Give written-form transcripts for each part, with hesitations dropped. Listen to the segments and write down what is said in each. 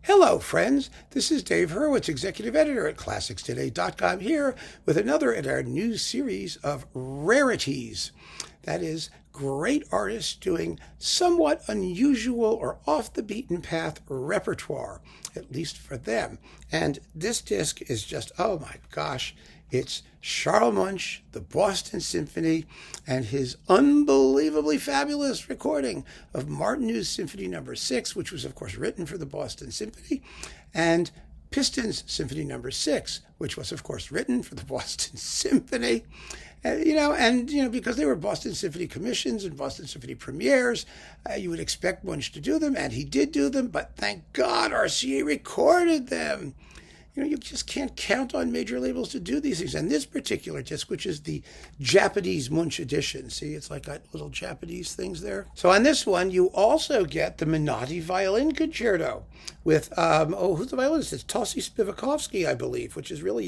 Hello, friends. This is Dave Hurwitz, Executive Editor at ClassicsToday.com, here with another in our new series of Rarities. That is, great artists doing somewhat unusual or off-the-beaten-path repertoire, at least for them. And this disc is just, oh my gosh, it's Charlemunch, the Boston Symphony, and his unbelievably fabulous recording of Martinu's Symphony No. 6, which was, of course, written for the Boston Symphony, and Piston's Symphony No. 6, which was, of course, written for the Boston Symphony. Because they were Boston Symphony commissions and Boston Symphony premieres, you would expect Munch to do them, and he did do them, but thank God RCA recorded them. You just can't count on major labels to do these things. And this particular disc, which is the Japanese Munch edition, see, it's like got little Japanese things there. So on this one, you also get the Minati Violin Concerto with, who's the violinist? It's Tosi Spivakovsky, I believe, which is really,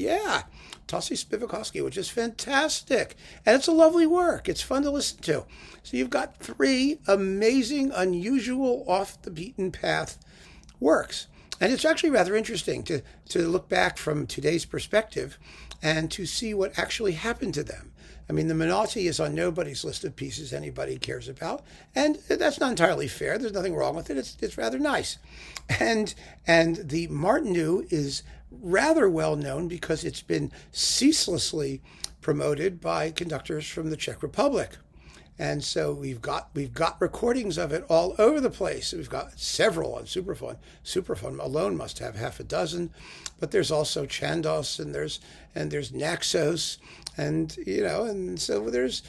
Tosi Spivakovsky, which is fantastic. And it's a lovely work. It's fun to listen to. So you've got three amazing, unusual, off-the-beaten-path works. And it's actually rather interesting to look back from today's perspective and to see what actually happened to them. I mean, the Menotti is on nobody's list of pieces anybody cares about, and that's not entirely fair. There's nothing wrong with it. It's rather nice. And the Martinu is rather well known because it's been ceaselessly promoted by conductors from the Czech Republic. And so we've got recordings of it all over the place. We've got several on Superfon. Superfon alone must have half a dozen, but there's also Chandos and there's Naxos, and so there's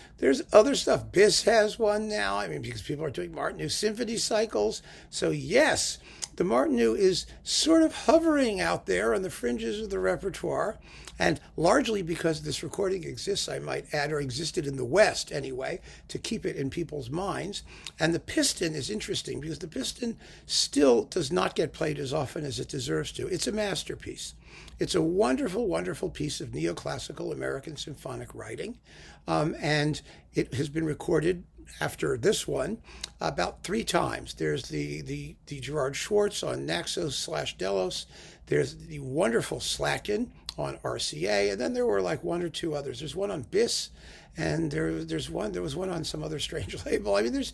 other stuff. BIS has one now. I mean, because people are doing Martinu symphony cycles. So yes, the Martinu is sort of hovering out there on the fringes of the repertoire, and largely because this recording exists, I might add, or existed in the West anyway, to keep it in people's minds. And the Piston is interesting because the Piston still does not get played as often as it deserves to. It's a masterpiece. It's a wonderful, wonderful piece of neoclassical American symphonic writing, and it has been recorded after this one about 3 times. There's the Gerard Schwartz on Naxos/Delos. There's the wonderful Slacken on RCA, and then there were like 1 or 2 others. There's one on BIS, and there was one on some other strange label. I mean, there's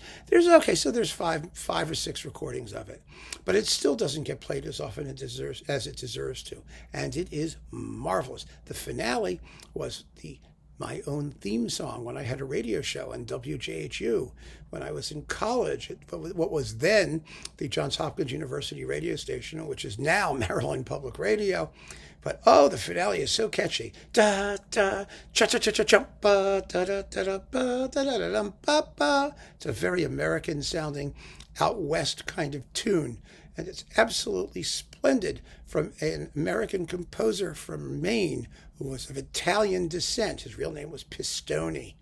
5 or 6 recordings of it, but it still doesn't get played as often as it deserves to, and it is marvelous. The finale was my own theme song when I had a radio show on WJHU when I was in college at what was then the Johns Hopkins University radio station, which is now Maryland Public Radio. But the finale is so catchy. Da da cha cha cha cha cha ba da da da da ba da da da dum ba ba. It's a very American sounding out west kind of tune, and it's absolutely splendid from an American composer from Maine who was of Italian descent. His real name was Pistoni.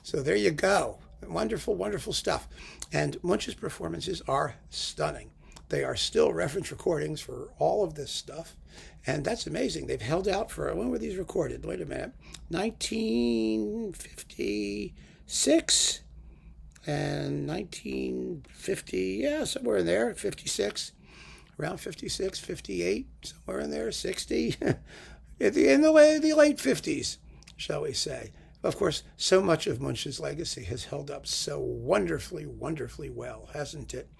So there you go. Wonderful, wonderful stuff. And Munch's performances are stunning. They are still reference recordings for all of this stuff. And that's amazing. They've held out for, when were these recorded? Wait a minute. 1956 and 1950, somewhere in there, 56. Around 56, 58, somewhere in there, 60. In the late 50s, shall we say. Of course, so much of Munch's legacy has held up so wonderfully, wonderfully well, hasn't it?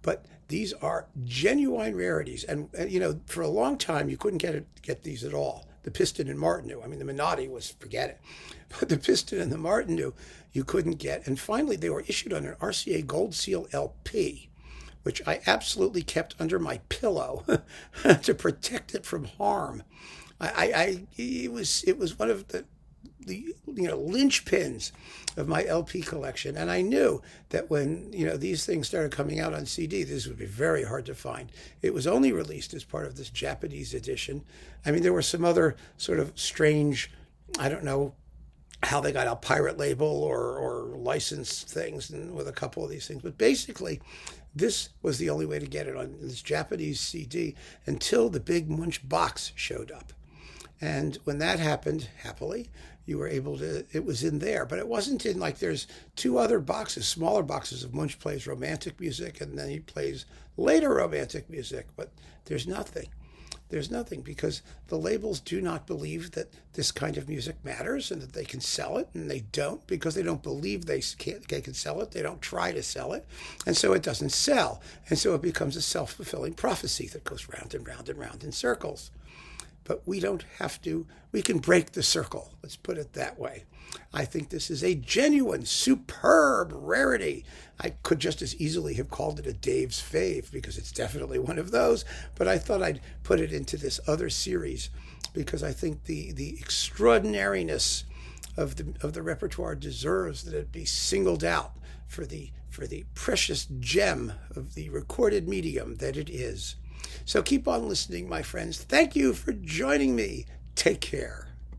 But these are genuine rarities. And, for a long time, you couldn't get these at all. The Piston and Martinu. I mean, the Minati was, forget it. But the Piston and the Martinu, you couldn't get. And finally, they were issued on an RCA Gold Seal LP, which I absolutely kept under my pillow to protect it from harm. It was one of the linchpins of my LP collection, and I knew that when these things started coming out on CD, this would be very hard to find. It was only released as part of this Japanese edition. I mean, there were some other sort of strange, I don't know how they got a pirate label or licensed things with a couple of these things, but basically this was the only way to get it on this Japanese CD until the big Munch box showed up. And when that happened, happily, you were able to, it was in there. But it wasn't in, like, there's two other boxes, smaller boxes of Munch plays romantic music, and then he plays later romantic music. But there's nothing. There's nothing, because the labels do not believe that this kind of music matters and that they can sell it, and they don't, because they don't believe they can sell it. They don't try to sell it, and so it doesn't sell. And so it becomes a self-fulfilling prophecy that goes round and round and round in circles. But we don't have to, we can break the circle. Let's put it that way. I think this is a genuine, superb rarity. I could just as easily have called it a Dave's Fave, because it's definitely one of those, but I thought I'd put it into this other series because I think the extraordinariness of the repertoire deserves that it be singled out for the precious gem of the recorded medium that it is. So keep on listening, my friends. Thank you for joining me. Take care.